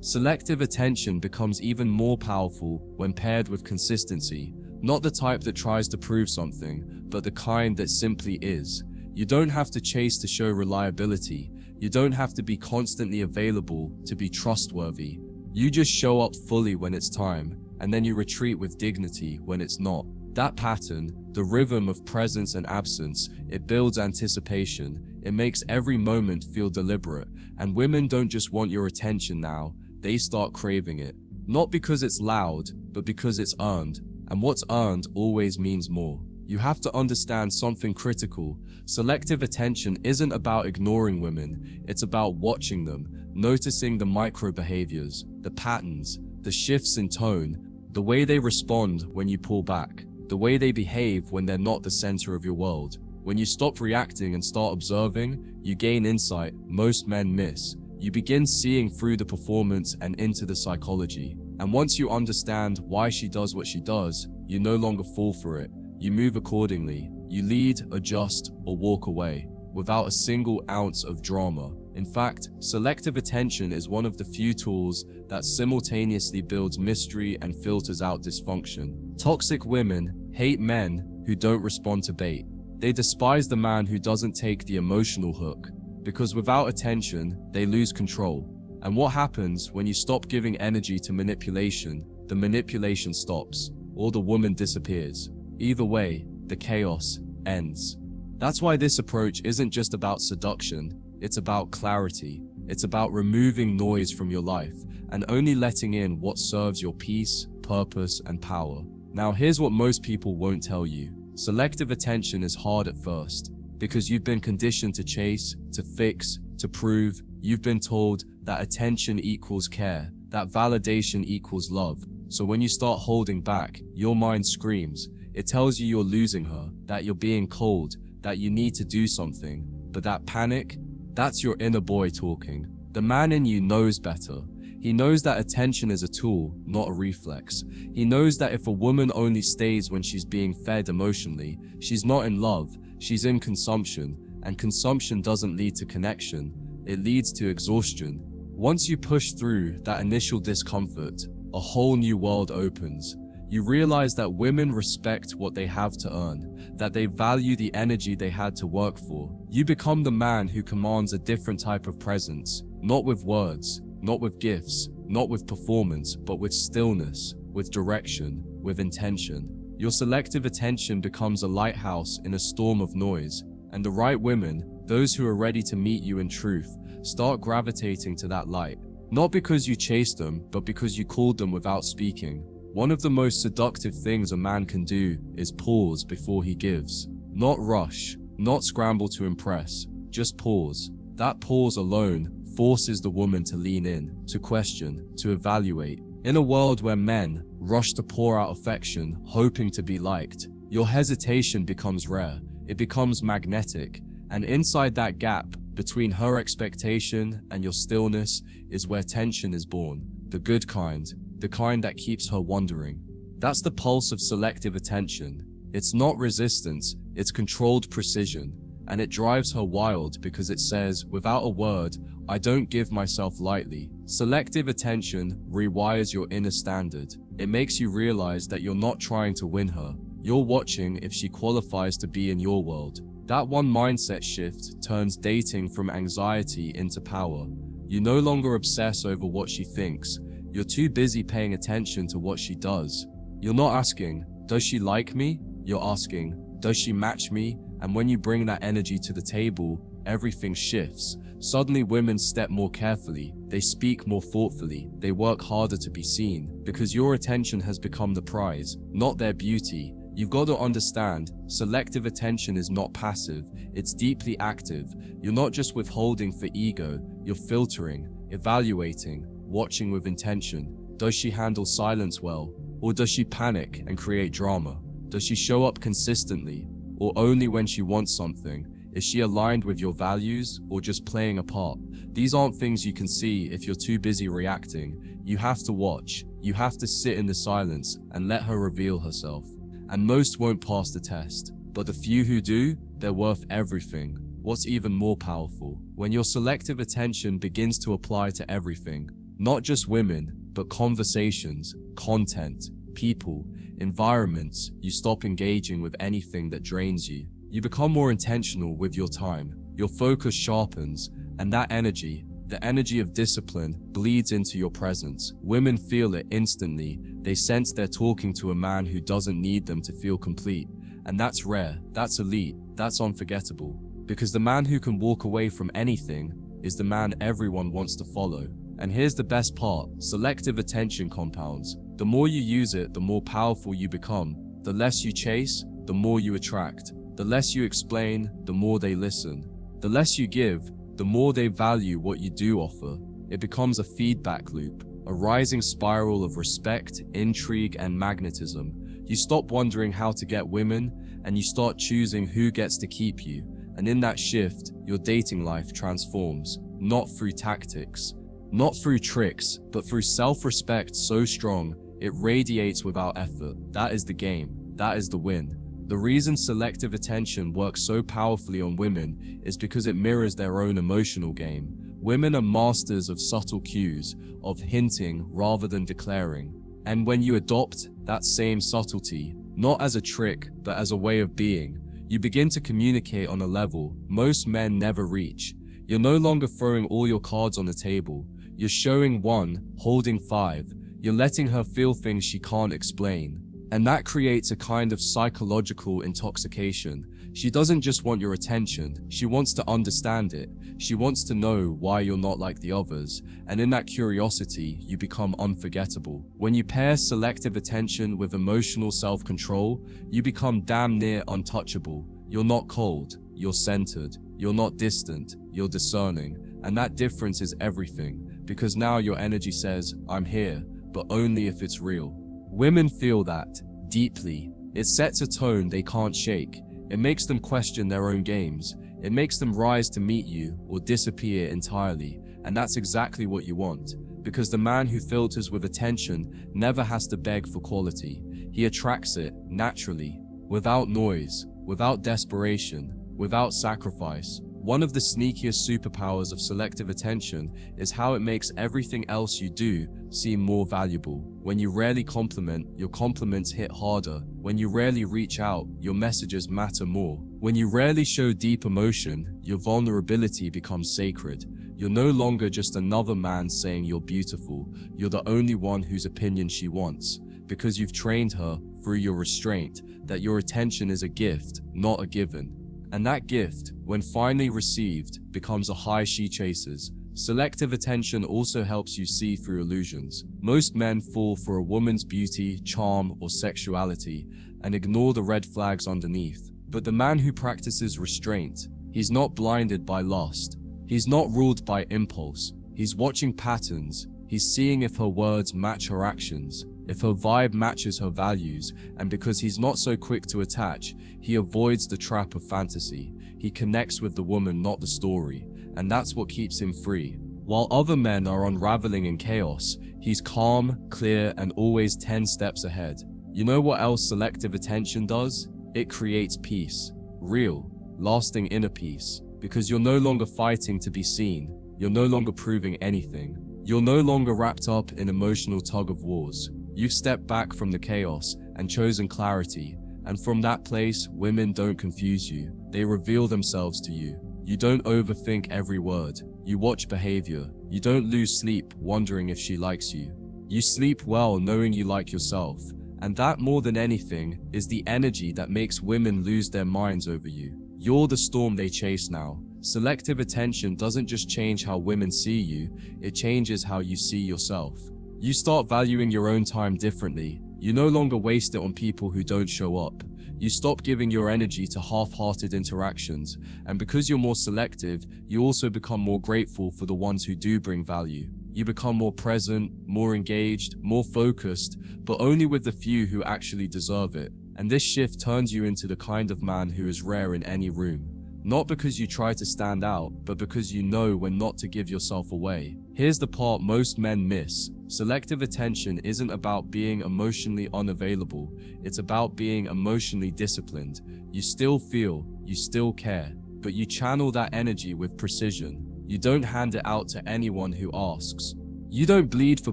Selective attention becomes even more powerful when paired with consistency, not the type that tries to prove something, but the kind that simply is. You don't have to chase to show reliability. You don't have to be constantly available to be trustworthy. You just show up fully when it's time, and then you retreat with dignity when it's not. That pattern, the rhythm of presence and absence, it builds anticipation. It makes every moment feel deliberate, and women don't just want your attention now, they start craving it. Not because it's loud, but because it's earned, and what's earned always means more. You have to understand something critical. Selective attention isn't about ignoring women, it's about watching them, noticing the micro behaviors, the patterns, the shifts in tone, the way they respond when you pull back, the way they behave when they're not the center of your world. When you stop reacting and start observing, you gain insight most men miss. You begin seeing through the performance and into the psychology. And once you understand why she does what she does, you no longer fall for it. You move accordingly. You lead, adjust, or walk away, without a single ounce of drama. In fact, selective attention is one of the few tools that simultaneously builds mystery and filters out dysfunction. Toxic women hate men who don't respond to bait. They despise the man who doesn't take the emotional hook, because without attention, they lose control. And what happens when you stop giving energy to manipulation? The manipulation stops, or the woman disappears. Either way, the chaos ends. That's why this approach isn't just about seduction, it's about clarity. It's about removing noise from your life and only letting in what serves your peace, purpose, and power. Now here's what most people won't tell you. Selective attention is hard at first because you've been conditioned to chase, to fix, to prove. You've been told that attention equals care, that validation equals love. So when you start holding back, your mind screams. It tells you you're losing her, that you're being cold, that you need to do something. But that panic, that's your inner boy talking. The man in you knows better. He knows that attention is a tool, not a reflex. He knows that if a woman only stays when she's being fed emotionally, she's not in love, she's in consumption. And consumption doesn't lead to connection, it leads to exhaustion. Once you push through that initial discomfort, a whole new world opens. You realize that women respect what they have to earn, that they value the energy they had to work for. You become the man who commands a different type of presence, not with words, not with gifts, not with performance, but with stillness, with direction, with intention. Your selective attention becomes a lighthouse in a storm of noise, and the right women, those who are ready to meet you in truth, start gravitating to that light. Not because you chased them, but because you called them without speaking. One of the most seductive things a man can do is pause before he gives. Not rush, not scramble to impress, just pause. That pause alone forces the woman to lean in, to question, to evaluate. In a world where men rush to pour out affection, hoping to be liked, your hesitation becomes rare. It becomes magnetic. And inside that gap between her expectation and your stillness is where tension is born. The good kind, the kind that keeps her wondering. That's the pulse of selective attention. It's not resistance, it's controlled precision. And it drives her wild because it says, without a word, I don't give myself lightly. Selective attention rewires your inner standard. It makes you realize that you're not trying to win her. You're watching if she qualifies to be in your world. That one mindset shift turns dating from anxiety into power. You no longer obsess over what she thinks. You're too busy paying attention to what she does. You're not asking, does she like me? You're asking, does she match me? And when you bring that energy to the table, everything shifts. Suddenly women step more carefully, they speak more thoughtfully, they work harder to be seen, because your attention has become the prize, not their beauty. You've got to understand, selective attention is not passive, it's deeply active. You're not just withholding for ego, you're filtering, evaluating, watching with intention. Does she handle silence well? Or does she panic and create drama? Does she show up consistently? Or only when she wants something? Is she aligned with your values or just playing a part? These aren't things you can see if you're too busy reacting. You have to watch. You have to sit in the silence and let her reveal herself. And most won't pass the test. But the few who do, they're worth everything. What's even more powerful? When your selective attention begins to apply to everything, not just women, but conversations, content, people, environments, you stop engaging with anything that drains you. You become more intentional with your time. Your focus sharpens, and that energy, the energy of discipline, bleeds into your presence. Women feel it instantly. They sense they're talking to a man who doesn't need them to feel complete. And that's rare, that's elite, that's unforgettable. Because the man who can walk away from anything is the man everyone wants to follow. And here's the best part, selective attention compounds. The more you use it, the more powerful you become. The less you chase, the more you attract. The less you explain, the more they listen. The less you give, the more they value what you do offer. It becomes a feedback loop, a rising spiral of respect, intrigue, and magnetism. You stop wondering how to get women, and you start choosing who gets to keep you. And in that shift, your dating life transforms, not through tactics, not through tricks, but through self-respect so strong, it radiates without effort. That is the game. That is the win. The reason selective attention works so powerfully on women is because it mirrors their own emotional game. Women are masters of subtle cues, of hinting rather than declaring. And when you adopt that same subtlety, not as a trick, but as a way of being, you begin to communicate on a level most men never reach. You're no longer throwing all your cards on the table. You're showing one, holding five. You're letting her feel things she can't explain. And that creates a kind of psychological intoxication. She doesn't just want your attention, she wants to understand it. She wants to know why you're not like the others. And in that curiosity, you become unforgettable. When you pair selective attention with emotional self-control, you become damn near untouchable. You're not cold, you're centered. You're not distant, you're discerning. And that difference is everything. Because now your energy says, I'm here, but only if it's real. Women feel that, deeply. It sets a tone they can't shake. It makes them question their own games. It makes them rise to meet you or disappear entirely. And that's exactly what you want. Because the man who filters with attention never has to beg for quality. He attracts it naturally, without noise, without desperation, without sacrifice. One of the sneakiest superpowers of selective attention is how it makes everything else you do seem more valuable. When you rarely compliment, your compliments hit harder. When you rarely reach out, your messages matter more. When you rarely show deep emotion, your vulnerability becomes sacred. You're no longer just another man saying you're beautiful. You're the only one whose opinion she wants. Because you've trained her, through your restraint, that your attention is a gift, not a given. And that gift, when finally received, becomes a high she chases. Selective attention also helps you see through illusions. Most men fall for a woman's beauty, charm, or sexuality and ignore the red flags underneath. But the man who practices restraint, He's not blinded by lust. He's not ruled by impulse. He's watching patterns. He's seeing if her words match her actions, if her vibe matches her values, and because he's not so quick to attach, he avoids the trap of fantasy. He connects with the woman, not the story, and that's what keeps him free. While other men are unraveling in chaos, he's calm, clear, and always 10 steps ahead. You know what else selective attention does? It creates peace. Real, lasting inner peace. Because you're no longer fighting to be seen. You're no longer proving anything. You're no longer wrapped up in emotional tug-of-wars. You've stepped back from the chaos and chosen clarity. And from that place, women don't confuse you. They reveal themselves to you. You don't overthink every word. You watch behavior. You don't lose sleep wondering if she likes you. You sleep well knowing you like yourself. And that, more than anything, is the energy that makes women lose their minds over you. You're the storm they chase now. Selective attention doesn't just change how women see you, it changes how you see yourself. You start valuing your own time differently. You no longer waste it on people who don't show up. You stop giving your energy to half-hearted interactions, and because you're more selective, you also become more grateful for the ones who do bring value. You become more present, more engaged, more focused, but only with the few who actually deserve it. And this shift turns you into the kind of man who is rare in any room. Not because you try to stand out, but because you know when not to give yourself away. Here's the part most men miss. Selective attention isn't about being emotionally unavailable. It's about being emotionally disciplined. You still feel, you still care, but you channel that energy with precision. You don't hand it out to anyone who asks. You don't bleed for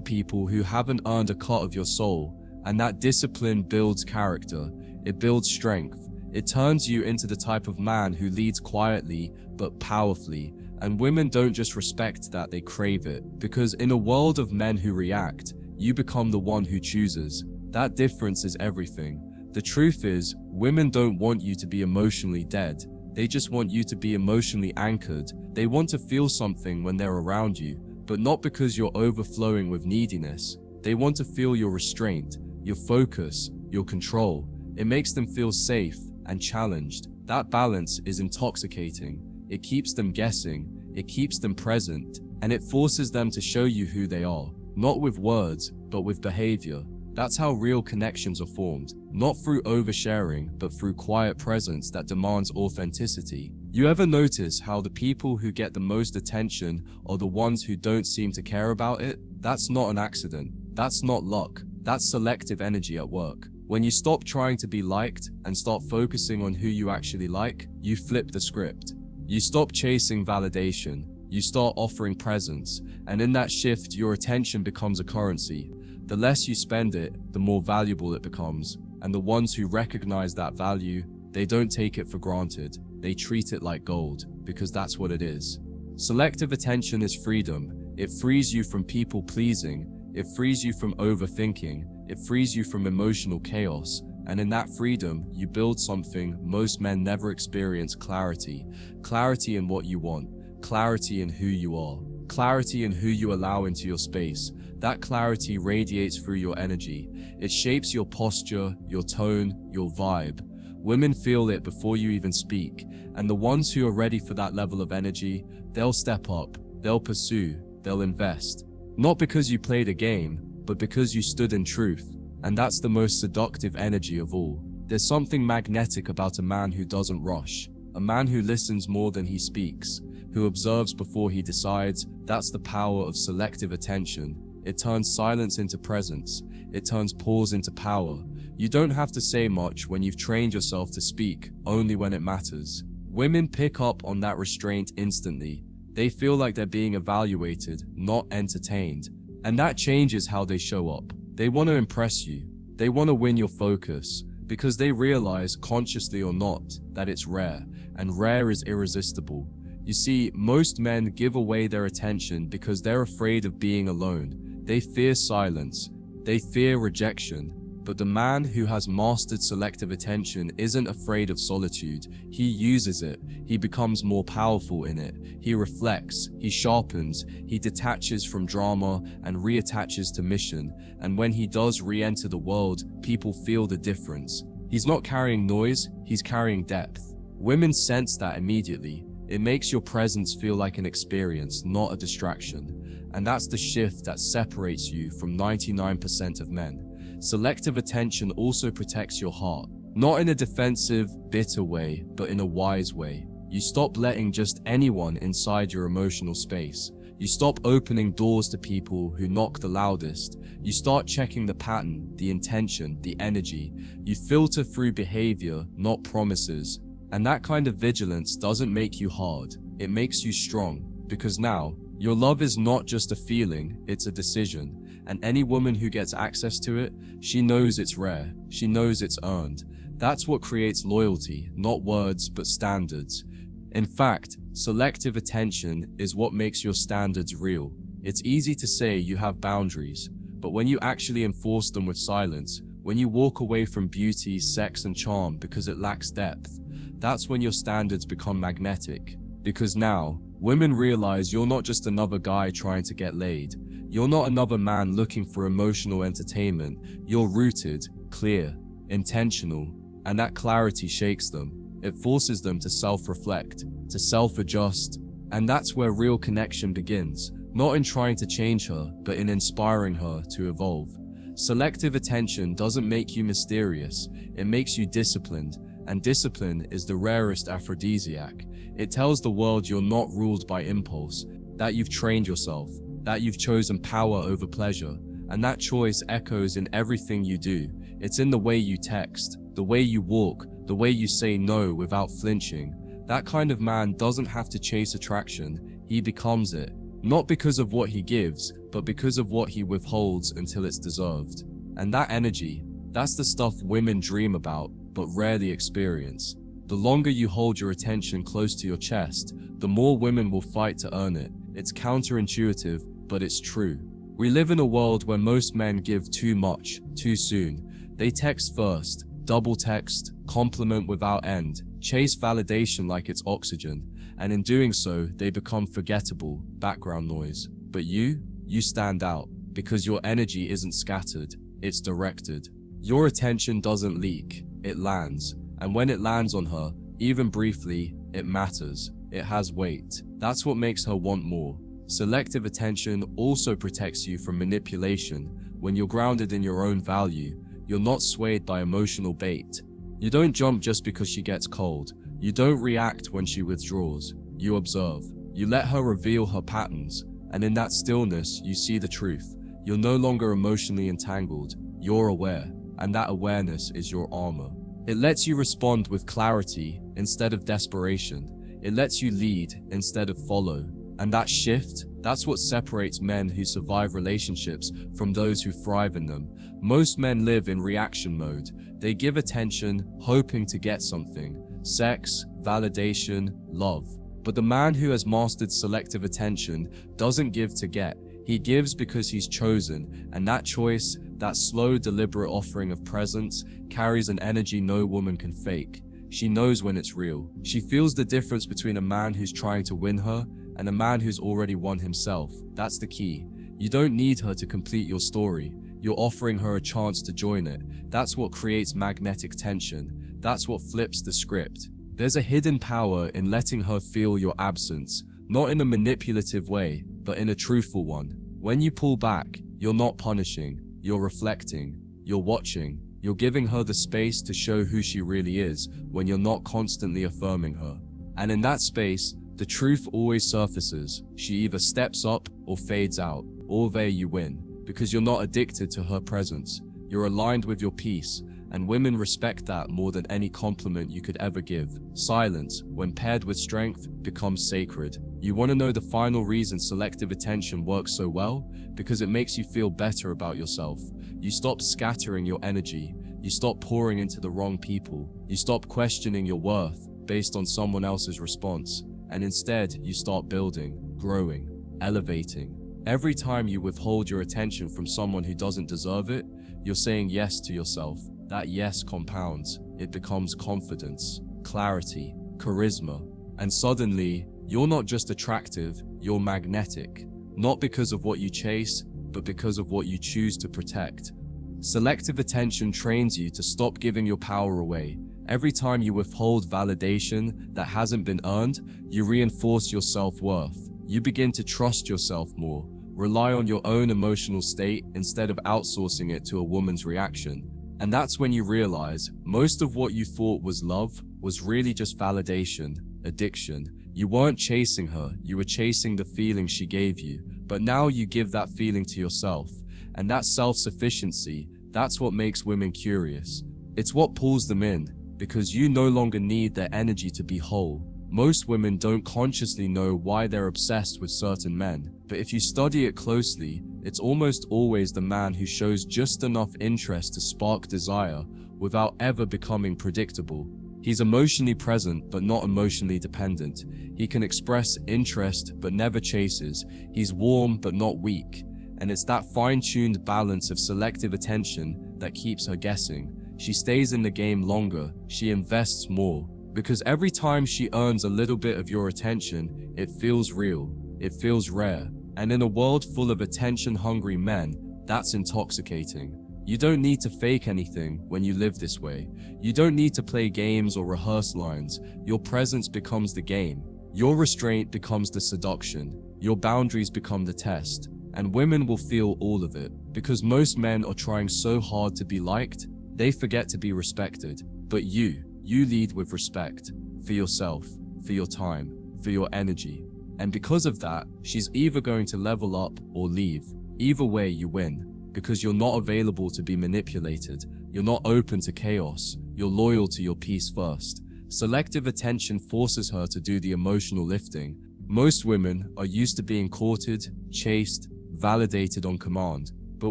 people who haven't earned a cut of your soul. And that discipline builds character. It builds strength. It turns you into the type of man who leads quietly but powerfully. And women don't just respect that, they crave it. Because in a world of men who react, you become the one who chooses. That difference is everything. The truth is, women don't want you to be emotionally dead. They just want you to be emotionally anchored. They want to feel something when they're around you, but not because you're overflowing with neediness. They want to feel your restraint, your focus, your control. It makes them feel safe and challenged. That balance is intoxicating. It keeps them guessing, it keeps them present, and it forces them to show you who they are, not with words, but with behavior. That's how real connections are formed, not through oversharing, but through quiet presence that demands authenticity. You ever notice how the people who get the most attention are the ones who don't seem to care about it? That's not an accident. That's not luck. That's selective energy at work. When you stop trying to be liked and start focusing on who you actually like, you flip the script. You stop chasing validation. You start offering presence. And in that shift, your attention becomes a currency. The less you spend it, the more valuable it becomes. And the ones who recognize that value, they don't take it for granted. They treat it like gold, because that's what it is. Selective attention is freedom. It frees you from people pleasing. It frees you from overthinking. It frees you from emotional chaos. And in that freedom, you build something most men never experience: clarity. Clarity in what you want. Clarity in who you are. Clarity in who you allow into your space. That clarity radiates through your energy. It shapes your posture, your tone, your vibe. Women feel it before you even speak. And the ones who are ready for that level of energy, they'll step up, they'll pursue, they'll invest. Not because you played a game, but because you stood in truth. And that's the most seductive energy of all. There's something magnetic about a man who doesn't rush. A man who listens more than he speaks. Who observes before he decides. That's the power of selective attention. It turns silence into presence. It turns pause into power. You don't have to say much when you've trained yourself to speak only when it matters. Women pick up on that restraint instantly. They feel like they're being evaluated, not entertained. And that changes how they show up. They want to impress you. They want to win your focus because they realize, consciously or not, that it's rare, and rare is irresistible. You see, most men give away their attention because they're afraid of being alone. They fear silence. They fear rejection. But the man who has mastered selective attention isn't afraid of solitude. He uses it. He becomes more powerful in it. He reflects. He sharpens. He detaches from drama and reattaches to mission. And when he does re-enter the world, people feel the difference. He's not carrying noise. He's carrying depth. Women sense that immediately. It makes your presence feel like an experience, not a distraction. And that's the shift that separates you from 99% of men. Selective attention also protects your heart, not in a defensive, bitter way, but in a wise way. You stop letting just anyone inside your emotional space. You stop opening doors to people who knock the loudest. You start checking the pattern, the intention, the energy. You filter through behavior, not promises. And that kind of vigilance doesn't make you hard. It makes you strong. Because now, your love is not just a feeling, it's a decision. And any woman who gets access to it, she knows it's rare. She knows it's earned. That's what creates loyalty, not words, but standards. In fact, selective attention is what makes your standards real. It's easy to say you have boundaries, but when you actually enforce them with silence, when you walk away from beauty, sex, and charm because it lacks depth, that's when your standards become magnetic. Because now, women realize you're not just another guy trying to get laid. You're not another man looking for emotional entertainment. You're rooted, clear, intentional, and that clarity shakes them. It forces them to self-reflect, to self-adjust, and that's where real connection begins, not in trying to change her, but in inspiring her to evolve. Selective attention doesn't make you mysterious, it makes you disciplined, and discipline is the rarest aphrodisiac. It tells the world you're not ruled by impulse, that you've trained yourself, that you've chosen power over pleasure, and that choice echoes in everything you do. It's in the way you text, the way you walk, the way you say no without flinching. That kind of man doesn't have to chase attraction, he becomes it. Not because of what he gives, but because of what he withholds until it's deserved. And that energy, that's the stuff women dream about, but rarely experience. The longer you hold your attention close to your chest, the more women will fight to earn it. It's counterintuitive, but it's true. We live in a world where most men give too much, too soon. They text first, double text, compliment without end, chase validation like it's oxygen, and in doing so, they become forgettable, background noise. But you stand out, because your energy isn't scattered, it's directed. Your attention doesn't leak, it lands, and when it lands on her, even briefly, it matters, it has weight. That's what makes her want more. Selective attention also protects you from manipulation. When you're grounded in your own value, you're not swayed by emotional bait. You don't jump just because she gets cold. You don't react when she withdraws. You observe. You let her reveal her patterns, and in that stillness, you see the truth. You're no longer emotionally entangled. You're aware, and that awareness is your armor. It lets you respond with clarity instead of desperation. It lets you lead instead of follow. And that shift, that's what separates men who survive relationships from those who thrive in them. Most men live in reaction mode. They give attention, hoping to get something. Sex, validation, love. But the man who has mastered selective attention doesn't give to get. He gives because he's chosen, and that choice, that slow, deliberate offering of presence, carries an energy no woman can fake. She knows when it's real. She feels the difference between a man who's trying to win her and a man who's already won himself. That's the key. You don't need her to complete your story. You're offering her a chance to join it. That's what creates magnetic tension. That's what flips the script. There's a hidden power in letting her feel your absence, not in a manipulative way, but in a truthful one. When you pull back, you're not punishing, you're reflecting, you're watching, you're giving her the space to show who she really is when you're not constantly affirming her. And in that space, the truth always surfaces. She either steps up or fades out, or there you win, because you're not addicted to her presence. You're aligned with your peace, and women respect that more than any compliment you could ever give. Silence, when paired with strength, becomes sacred. You want to know the final reason selective attention works so well? Because it makes you feel better about yourself. You stop scattering your energy. You stop pouring into the wrong people. You stop questioning your worth based on someone else's response. And instead, you start building, growing, elevating. Every time you withhold your attention from someone who doesn't deserve it, you're saying yes to yourself. That yes compounds. It becomes confidence, clarity, charisma. And suddenly, you're not just attractive, you're magnetic. Not because of what you chase, but because of what you choose to protect. Selective attention trains you to stop giving your power away Every time you withhold validation that hasn't been earned, you reinforce your self-worth. You begin to trust yourself more, rely on your own emotional state instead of outsourcing it to a woman's reaction. And that's when you realize most of what you thought was love was really just validation, addiction. You weren't chasing her, you were chasing the feeling she gave you. But now you give that feeling to yourself. And that self-sufficiency, that's what makes women curious. It's what pulls them in, because you no longer need their energy to be whole. Most women don't consciously know why they're obsessed with certain men, but if you study it closely, it's almost always the man who shows just enough interest to spark desire without ever becoming predictable. He's emotionally present but not emotionally dependent. He can express interest but never chases. He's warm but not weak. And it's that fine-tuned balance of selective attention that keeps her guessing. She stays in the game longer, she invests more. Because every time she earns a little bit of your attention, it feels real, it feels rare. And in a world full of attention-hungry men, that's intoxicating. You don't need to fake anything when you live this way. You don't need to play games or rehearse lines. Your presence becomes the game. Your restraint becomes the seduction. Your boundaries become the test. And women will feel all of it. Because most men are trying so hard to be liked, they forget to be respected. But you lead with respect. For yourself, for your time, for your energy. And because of that, she's either going to level up or leave. Either way, you win. Because you're not available to be manipulated. You're not open to chaos. You're loyal to your peace first. Selective attention forces her to do the emotional lifting. Most women are used to being courted, chased, validated on command. But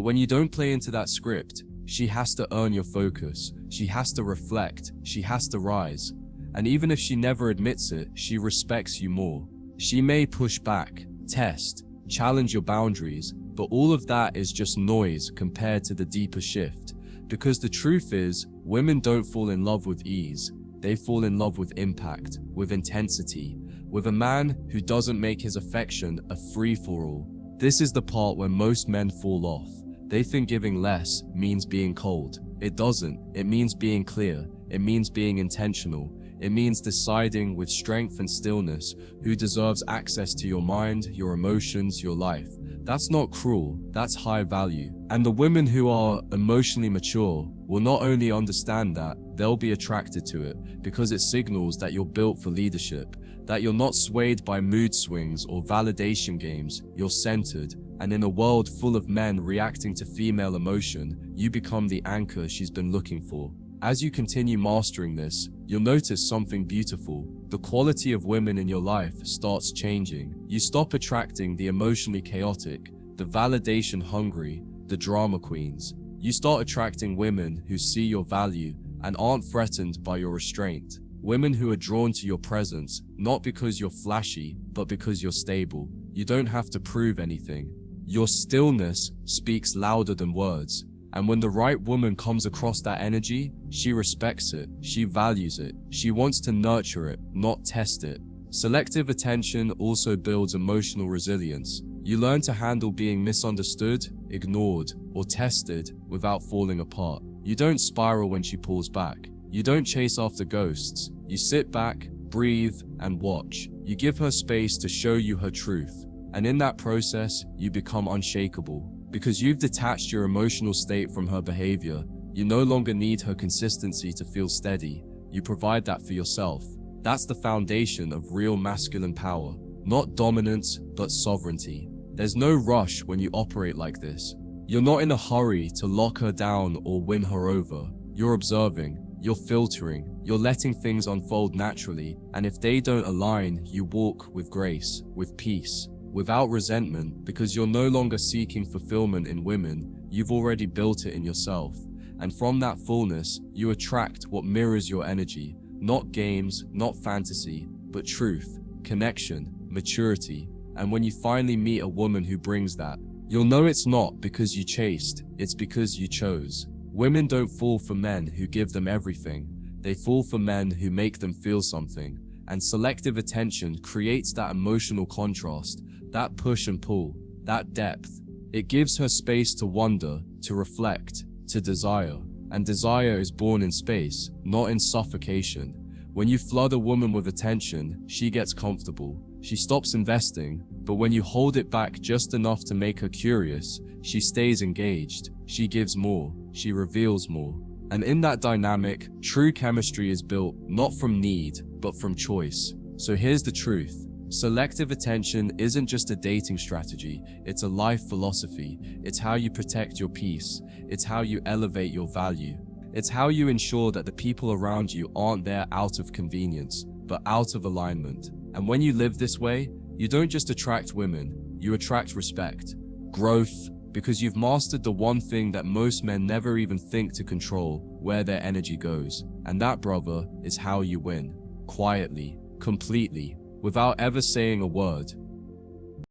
when you don't play into that script, she has to earn your focus. She has to reflect. She has to rise. And even if she never admits it, she respects you more. She may push back, test, challenge your boundaries, but all of that is just noise compared to the deeper shift. Because the truth is, women don't fall in love with ease. They fall in love with impact, with intensity, with a man who doesn't make his affection a free-for-all. This is the part where most men fall off. They think giving less means being cold. It doesn't. It means being clear. It means being intentional. It means deciding with strength and stillness who deserves access to your mind, your emotions, your life. That's not cruel, that's high value. And the women who are emotionally mature will not only understand that, they'll be attracted to it because it signals that you're built for leadership, that you're not swayed by mood swings or validation games, you're centered. And in a world full of men reacting to female emotion, you become the anchor she's been looking for. As you continue mastering this, you'll notice something beautiful. The quality of women in your life starts changing. You stop attracting the emotionally chaotic, the validation hungry, the drama queens. You start attracting women who see your value and aren't threatened by your restraint. Women who are drawn to your presence, not because you're flashy, but because you're stable. You don't have to prove anything. Your stillness speaks louder than words. And when the right woman comes across that energy, she respects it, she values it, she wants to nurture it, not test it. Selective attention also builds emotional resilience. You learn to handle being misunderstood, ignored, or tested without falling apart. You don't spiral when she pulls back. You don't chase after ghosts. You sit back, breathe, and watch. You give her space to show you her truth. And in that process, you become unshakable. Because you've detached your emotional state from her behavior, you no longer need her consistency to feel steady. You provide that for yourself. That's the foundation of real masculine power. Not dominance, but sovereignty. There's no rush when you operate like this. You're not in a hurry to lock her down or win her over. You're observing, you're filtering, you're letting things unfold naturally, and if they don't align, you walk with grace, with peace. Without resentment, because you're no longer seeking fulfillment in women, you've already built it in yourself. And from that fullness, you attract what mirrors your energy. Not games, not fantasy, but truth, connection, maturity. And when you finally meet a woman who brings that, you'll know it's not because you chased, it's because you chose. Women don't fall for men who give them everything. They fall for men who make them feel something. And selective attention creates that emotional contrast, that push and pull, that depth. It gives her space to wonder, to reflect, to desire. And desire is born in space, not in suffocation. When you flood a woman with attention, she gets comfortable. She stops investing, but when you hold it back just enough to make her curious, she stays engaged. She gives more. She reveals more. And in that dynamic, true chemistry is built not from need, but from choice. So here's the truth. Selective attention isn't just a dating strategy, it's a life philosophy. It's how you protect your peace. It's how you elevate your value. It's how you ensure that the people around you aren't there out of convenience, but out of alignment. And when you live this way, you don't just attract women, you attract respect, growth, because you've mastered the one thing that most men never even think to control, where their energy goes. And that, brother, is how you win. Quietly, completely, without ever saying a word.